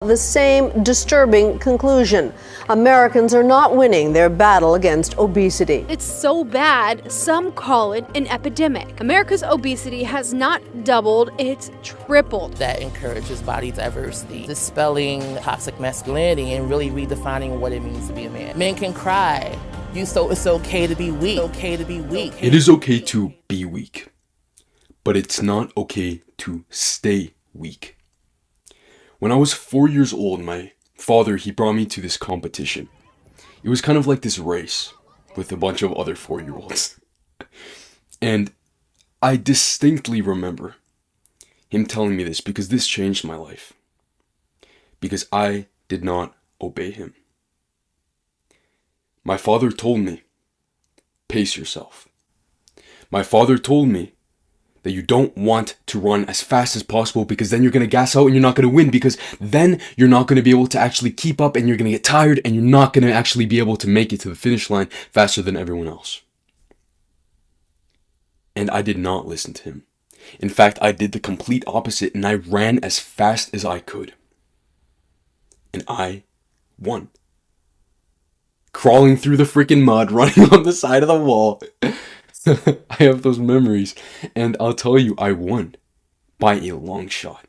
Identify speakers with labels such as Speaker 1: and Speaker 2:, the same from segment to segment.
Speaker 1: the same disturbing conclusion. Americans are not winning their battle against obesity.
Speaker 2: It's so bad, some call it an epidemic. America's obesity has not doubled, it's tripled.
Speaker 3: That encourages body diversity, dispelling toxic masculinity and really redefining what it means to be a man. Men can cry. It's okay to be weak. It's okay to be weak.
Speaker 4: It is okay to be weak, but it's not okay to stay weak. When I was 4 years old, my father, he brought me to this competition. It was kind of like this race with a bunch of other 4-year-olds. And I distinctly remember him telling me this because this changed my life. Because I did not obey him. My father told me, pace yourself. My father told me that you don't want to run as fast as possible because then you're going to gas out and you're not going to win, because then you're not going to be able to actually keep up and you're going to get tired and you're not going to actually be able to make it to the finish line faster than everyone else. And I did not listen to him. In fact, I did the complete opposite and I ran as fast as I could. And I won. Crawling through the freaking mud, running on the side of the wall. I have those memories. And I'll tell you, I won. By a long shot.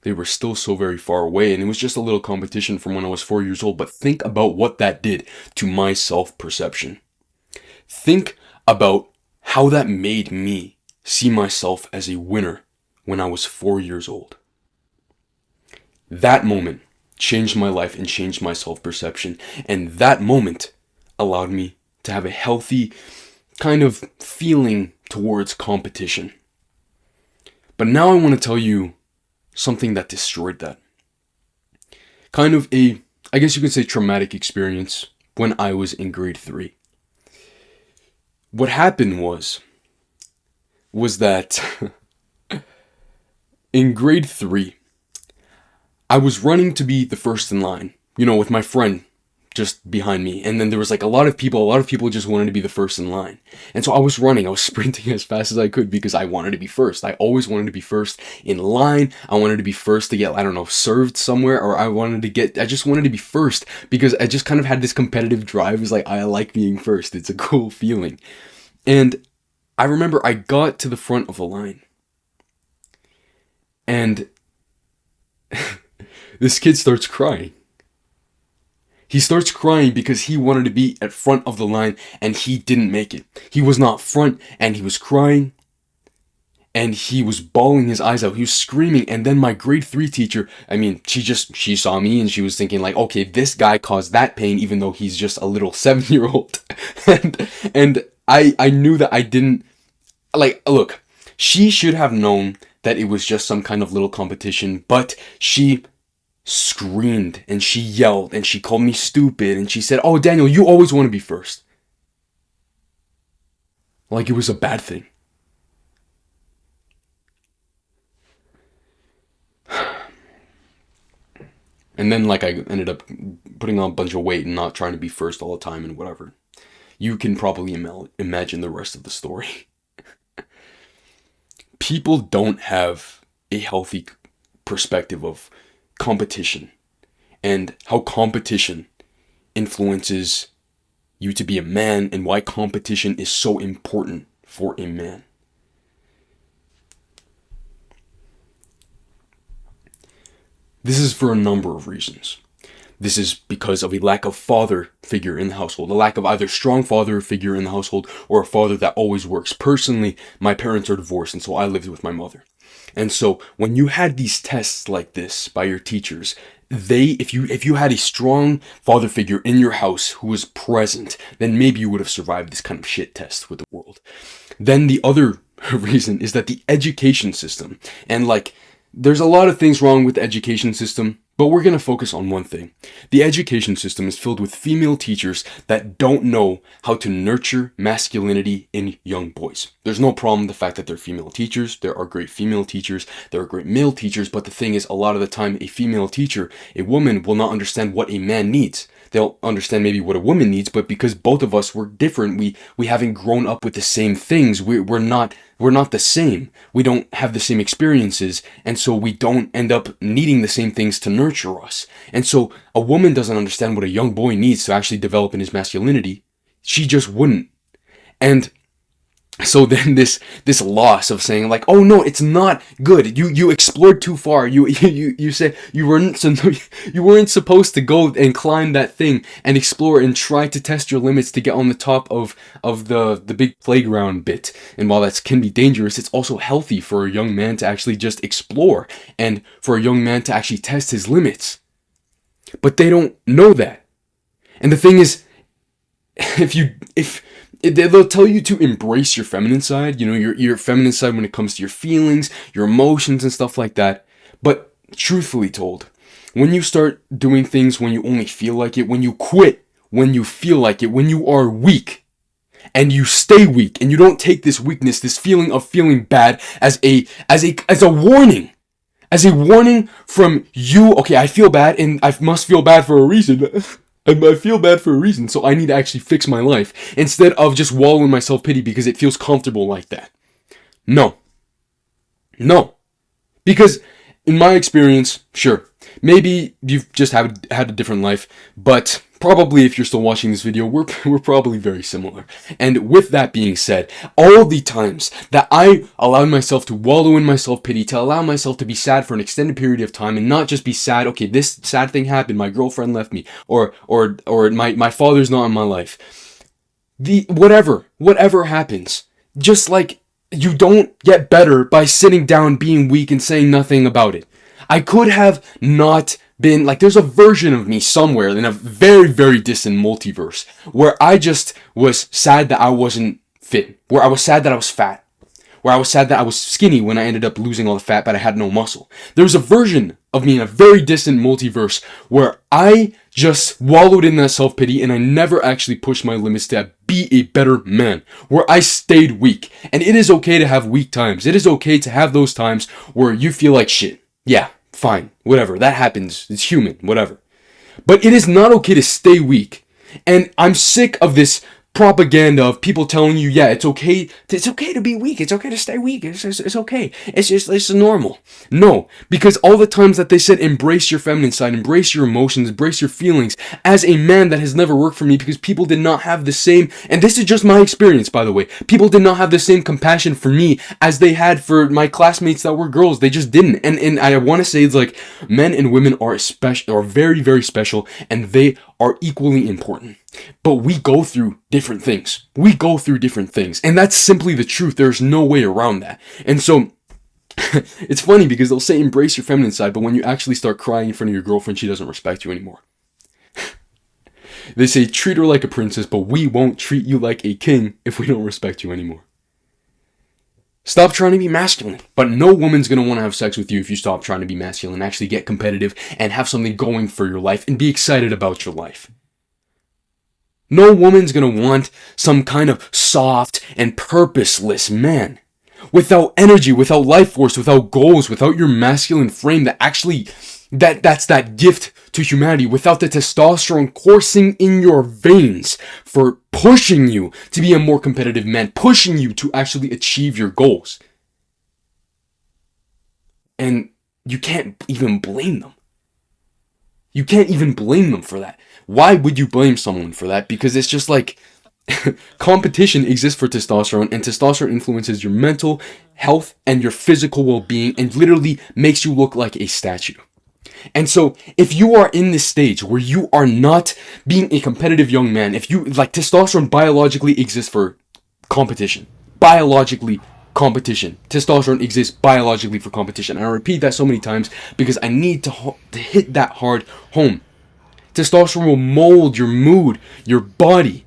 Speaker 4: They were still so very far away, and it was just a little competition from when I was 4 years old. But think about what that did to my self-perception. Think about how that made me see myself as a winner when I was 4 years old. That moment changed my life and changed my self-perception. And that moment allowed me to have a healthy kind of feeling towards competition. But now I want to tell you something that destroyed that. Kind of a, I guess you could say, traumatic experience when I was in grade 3. What happened was that in grade 3, I was running to be the first in line, with my friend just behind me. And then there was like a lot of people just wanted to be the first in line. And so I was sprinting as fast as I could because I wanted to be first. I always wanted to be first in line. I wanted to be first to get, served somewhere, or I just wanted to be first because I just kind of had this competitive drive. It was like, I like being first. It's a cool feeling. And I remember I got to the front of the line. And this kid starts crying. He starts crying because he wanted to be at front of the line and he didn't make it. He was not front and he was crying and he was bawling his eyes out. He was screaming. And then my grade 3 teacher, she saw me and she was thinking like, okay, this guy caused that pain even though he's just a little 7-year-old. and I knew that I didn't, look, she should have known that it was just some kind of little competition, but she screamed and she yelled and she called me stupid and she said, "Oh, Daniel, you always want to be first." Like it was a bad thing. And then I ended up putting on a bunch of weight and not trying to be first all the time and whatever. You can probably imagine the rest of the story. People don't have a healthy perspective of competition and how competition influences you to be a man and why competition is so important for a man. This is for a number of reasons. This is because of a lack of father figure in the household, a lack of either strong father figure in the household or a father that always works. Personally, my parents are divorced, and so I lived with my mother. And so when you had these tests like this by your teachers, if you had a strong father figure in your house who was present, then maybe you would have survived this kind of shit test with the world. Then the other reason is that the education system, and there's a lot of things wrong with the education system, but we're going to focus on one thing. The education system is filled with female teachers that don't know how to nurture masculinity in young boys. There's no problem with the fact that they're female teachers. There are great female teachers. There are great male teachers. But the thing is, a lot of the time, a female teacher, a woman, will not understand what a man needs. they'll understand maybe what a woman needs, but because both of us were different, we haven't grown up with the same things. We're not the same. We don't have the same experiences, and so we don't end up needing the same things to nurture us. And so a woman doesn't understand what a young boy needs to actually develop in his masculinity. She just wouldn't. And so then this loss of saying like, oh no, it's not good. You explored too far. You said you weren't supposed to go and climb that thing and explore and try to test your limits to get on the top of the big playground bit. And while that can be dangerous, it's also healthy for a young man to actually just explore and for a young man to actually test his limits. But they don't know that. And the thing is, they'll tell you to embrace your feminine side, your feminine side when it comes to your feelings, your emotions and stuff like that. But truthfully told, when you start doing things when you only feel like it, when you quit when you feel like it, when you are weak and you stay weak and you don't take this weakness, this feeling of feeling bad as a warning. As a warning from you, okay, I feel bad and I must feel bad for a reason. I feel bad for a reason, so I need to actually fix my life instead of just wallowing in my self-pity because it feels comfortable like that. No. Because in my experience, sure, maybe you've just had a different life, but probably if you're still watching this video, we're probably very similar. And with that being said, all the times that I allowed myself to wallow in my self-pity, to allow myself to be sad for an extended period of time and not just be sad, okay, this sad thing happened, my girlfriend left me, or my father's not in my life. Whatever happens, just like you don't get better by sitting down, being weak and saying nothing about it. I could have not been, like, there's a version of me somewhere in a very, very distant multiverse where I just was sad that I wasn't fit, where I was sad that I was fat, where I was sad that I was skinny when I ended up losing all the fat but I had no muscle. There's a version of me in a very distant multiverse where I just wallowed in that self-pity and I never actually pushed my limits to be a better man, where I stayed weak. And it is okay to have weak times. It is okay to have those times where you feel like shit. Yeah, fine, whatever, that happens, it's human, whatever. But it is not okay to stay weak. And I'm sick of this propaganda of people telling you, yeah, it's okay to be weak, it's okay to stay weak, it's okay, it's normal. No, because all the times that they said embrace your feminine side, embrace your emotions, embrace your feelings, as a man, that has never worked for me because people did not have the same, and this is just my experience by the way, people did not have the same compassion for me as they had for my classmates that were girls. They just didn't. And I want to say it's like men and women are very, very special, and they are equally important. But we go through different things. And that's simply the truth. There's no way around that. And so it's funny because they'll say embrace your feminine side, but when you actually start crying in front of your girlfriend, she doesn't respect you anymore. They say treat her like a princess, but we won't treat you like a king if we don't respect you anymore. Stop trying to be masculine. But no woman's going to want to have sex with you if you stop trying to be masculine, actually get competitive and have something going for your life and be excited about your life. No woman's going to want some kind of soft and purposeless man. Without energy, without life force, without goals, without your masculine frame that's that gift to humanity, without the testosterone coursing in your veins for pushing you to be a more competitive man, pushing you to actually achieve your goals. And you can't even blame them. You can't even blame them for that. Why would you blame someone for that? Because it's just like competition exists for testosterone, and testosterone influences your mental health and your physical well-being and literally makes you look like a statue. And so if you are in this stage where you are not being a competitive young man, if you like, testosterone biologically exists for competition. Testosterone exists biologically for competition. And I repeat that so many times because I need to hit that hard home. Testosterone will mold your mood, your body.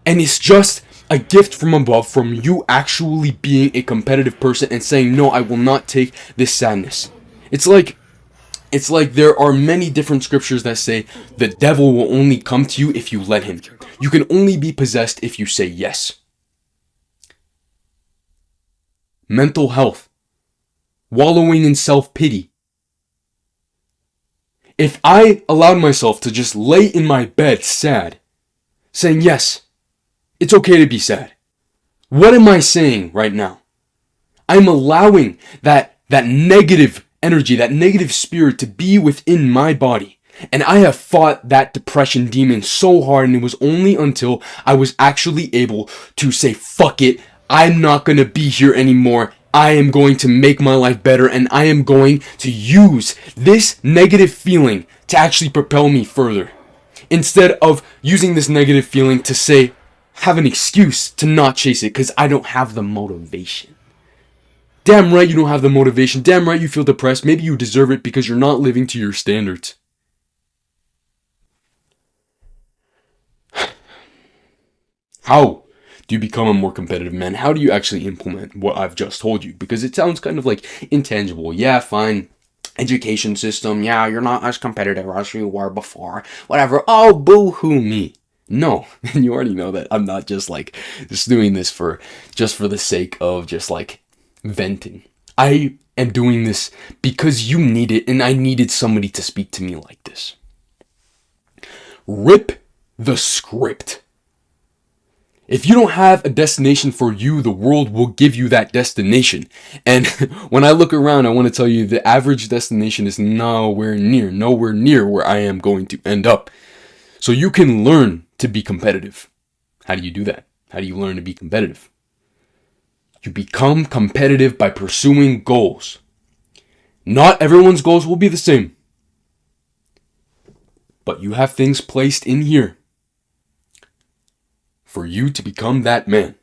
Speaker 4: And it's just a gift from above, from you actually being a competitive person and saying, no, I will not take this sadness. It's like there are many different scriptures that say the devil will only come to you if you let him. You can only be possessed if you say yes. Mental health. Wallowing in self-pity. If I allowed myself to just lay in my bed sad, saying, yes, it's okay to be sad, what am I saying right now? I'm allowing that negative energy, that negative spirit to be within my body. And I have fought that depression demon so hard, and it was only until I was actually able to say, fuck it, I'm not going to be here anymore. I am going to make my life better, and I am going to use this negative feeling to actually propel me further. Instead of using this negative feeling to say, have an excuse to not chase it because I don't have the motivation. Damn right you don't have the motivation. Damn right you feel depressed. Maybe you deserve it because you're not living to your standards. How do you become a more competitive man? How do you actually implement what I've just told you? Because it sounds kind of like intangible. Yeah, fine. Education system. Yeah, you're not as competitive as you were before. Whatever. Oh, boo-hoo me. No, and you already know that I'm not just doing this for the sake of just like venting. I am doing this because you need it, and I needed somebody to speak to me like this. Rip the script. If you don't have a destination for you, the world will give you that destination. And when I look around, I want to tell you the average destination is nowhere near where I am going to end up. So you can learn to be competitive. How do you do that? How do you learn to be competitive? You become competitive by pursuing goals. Not everyone's goals will be the same. But you have things placed in here for you to become that man.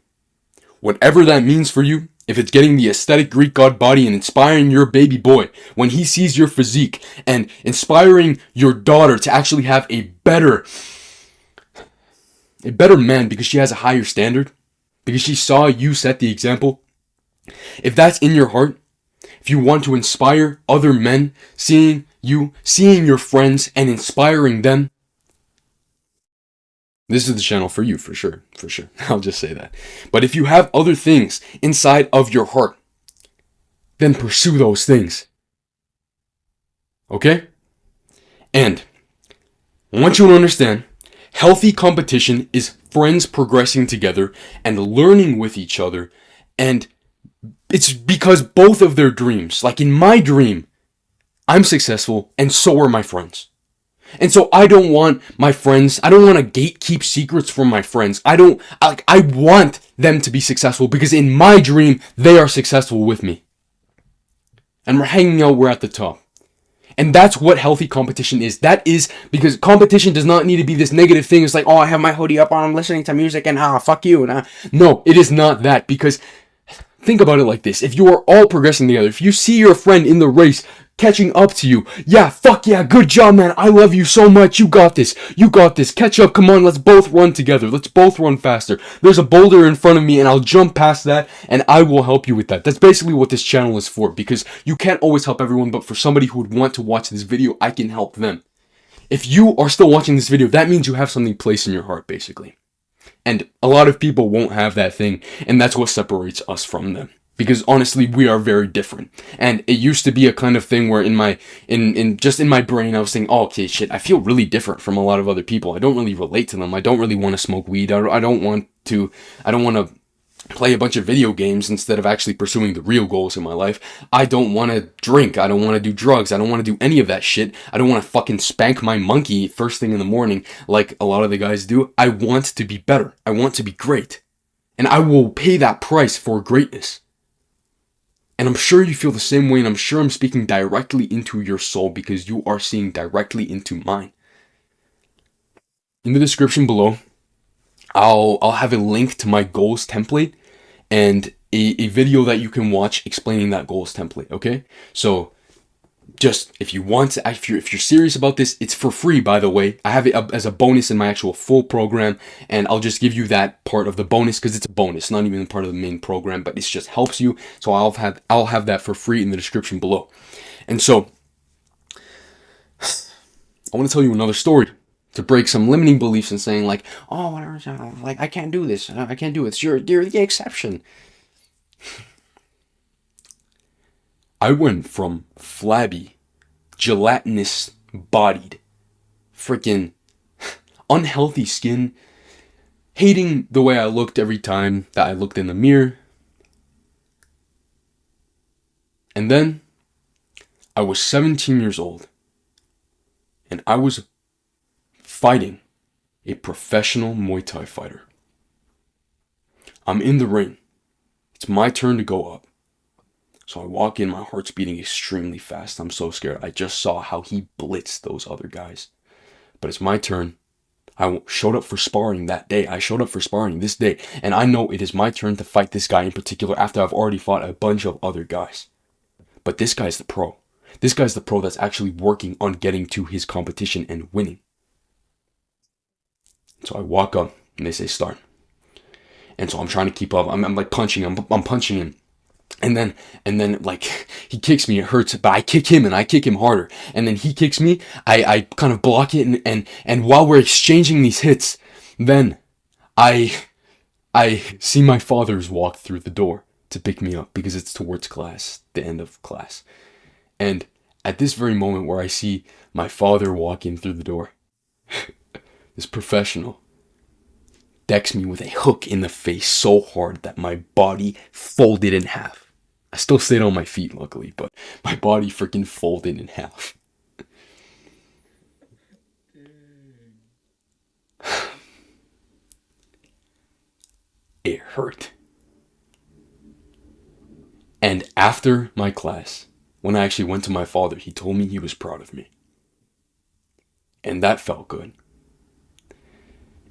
Speaker 4: Whatever that means for you, if it's getting the aesthetic Greek god body and inspiring your baby boy when he sees your physique, and inspiring your daughter to actually have a better man because she has a higher standard, because she saw you set the example. If that's in your heart, if you want to inspire other men, seeing your friends and inspiring them, this is the channel for you, for sure. I'll just say that. But if you have other things inside of your heart, then pursue those things. Okay? And I want you to understand, healthy competition is friends progressing together and learning with each other. And it's because both of their dreams, like in my dream, I'm successful and so are my friends. And so I don't want to gatekeep secrets from my friends. I want them to be successful because in my dream, they are successful with me. And we're hanging out, we're at the top. And that's what healthy competition is. That is because competition does not need to be this negative thing. It's like, oh, I have my hoodie up on, I'm listening to music and fuck you. And no, it is not that, because think about it like this. If you are all progressing together, if you see your friend in the race catching up to you, yeah, fuck yeah, good job, man. I love you so much. You got this. Catch up. Come on, let's both run together. Let's both run faster. There's a boulder in front of me and I'll jump past that and I will help you with that. That's basically what this channel is for, because you can't always help everyone, but for somebody who would want to watch this video, I can help them. If you are still watching this video, that means you have something placed in your heart, basically. And a lot of people won't have that thing, and that's what separates us from them. Because honestly, we are very different. And it used to be a kind of thing where in my brain, I was saying, oh, okay, shit, I feel really different from a lot of other people. I don't really relate to them. I don't really want to smoke weed. I don't want to play a bunch of video games instead of actually pursuing the real goals in my life. I don't want to drink. I don't want to do drugs. I don't want to do any of that shit. I don't want to fucking spank my monkey first thing in the morning like a lot of the guys do. I want to be better. I want to be great. And I will pay that price for greatness. And I'm sure you feel the same way, and I'm sure I'm speaking directly into your soul because you are seeing directly into mine. In the description below, I'll have a link to my goals template and a video that you can watch explaining that goals template, okay? So just if you're serious about this, it's for free, by the way. I have it up as a bonus in my actual full program, and I'll just give you that part of the bonus because it's a bonus, not even part of the main program, but it just helps you. So I'll have that for free in the description below. And so I want to tell you another story to break some limiting beliefs and saying like, oh, whatever, like I can't do this, I can't do it. You're the exception. I went from flabby, gelatinous bodied, freaking unhealthy skin, hating the way I looked every time that I looked in the mirror. And then I was 17 years old, and I was fighting a professional Muay Thai fighter. I'm in the ring. It's my turn to go up. So I walk in, my heart's beating extremely fast. I'm so scared. I just saw how he blitzed those other guys. But it's my turn. I showed up for sparring that day. I showed up for sparring this day. And I know it is my turn to fight this guy in particular after I've already fought a bunch of other guys. But this guy's the pro. This guy's the pro that's actually working on getting to his competition and winning. So I walk up and they say start. And so I'm trying to keep up. I'm like punching him. I'm punching him. And then like he kicks me, it hurts, but I kick him and I kick him harder. And then he kicks me, I kind of block it, and while we're exchanging these hits, then I see my father's walk through the door to pick me up because it's towards class, the end of class. And at this very moment where I see my father walk in through the door, this professional decks me with a hook in the face so hard that my body folded in half. I still stayed on my feet, luckily, but my body freaking folded in half. It hurt. And after my class, when I actually went to my father, he told me he was proud of me. And that felt good.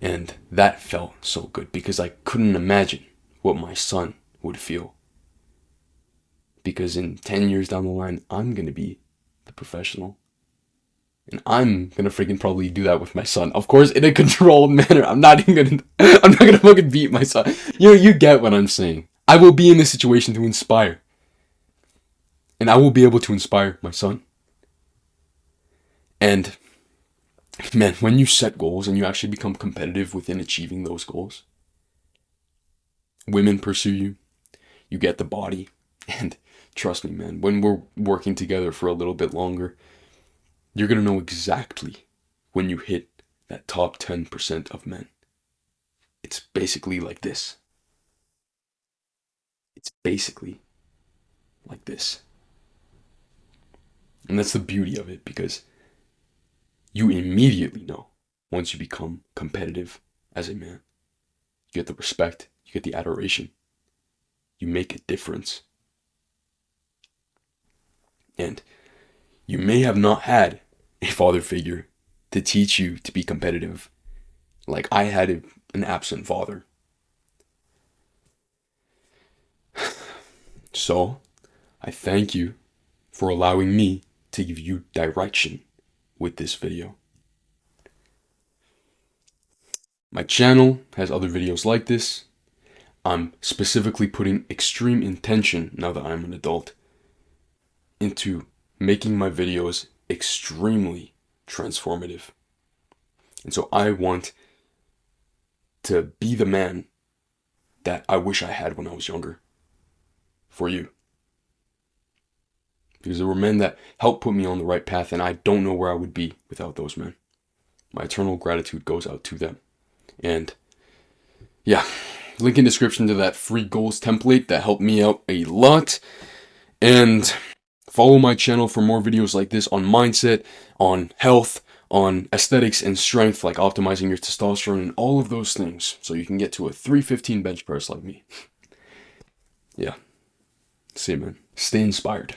Speaker 4: And that felt so good because I couldn't imagine what my son would feel. Because in 10 years down the line, I'm going to be the professional. And I'm going to freaking probably do that with my son. Of course, in a controlled manner. I'm not going to fucking beat my son. You get what I'm saying. I will be in this situation to inspire. And I will be able to inspire my son. And man, when you set goals and you actually become competitive within achieving those goals, women pursue you, you get the body, and trust me, man, when we're working together for a little bit longer, you're going to know exactly when you hit that top 10% of men. It's basically like this. It's basically like this. And that's the beauty of it, because you immediately know once you become competitive as a man. You get the respect, you get the adoration, you make a difference. And you may have not had a father figure to teach you to be competitive, like I had an absent father. So, I thank you for allowing me to give you direction with this video. My channel has other videos like this. I'm specifically putting extreme intention, now that I'm an adult, into making my videos extremely transformative. And so I want to be the man that I wish I had when I was younger for you. Because there were men that helped put me on the right path, and I don't know where I would be without those men. My eternal gratitude goes out to them. And yeah, link in description to that free goals template that helped me out a lot. And follow my channel for more videos like this on mindset, on health, on aesthetics and strength, like optimizing your testosterone and all of those things, so you can get to a 315 bench press like me. Yeah. See you, man. Stay inspired.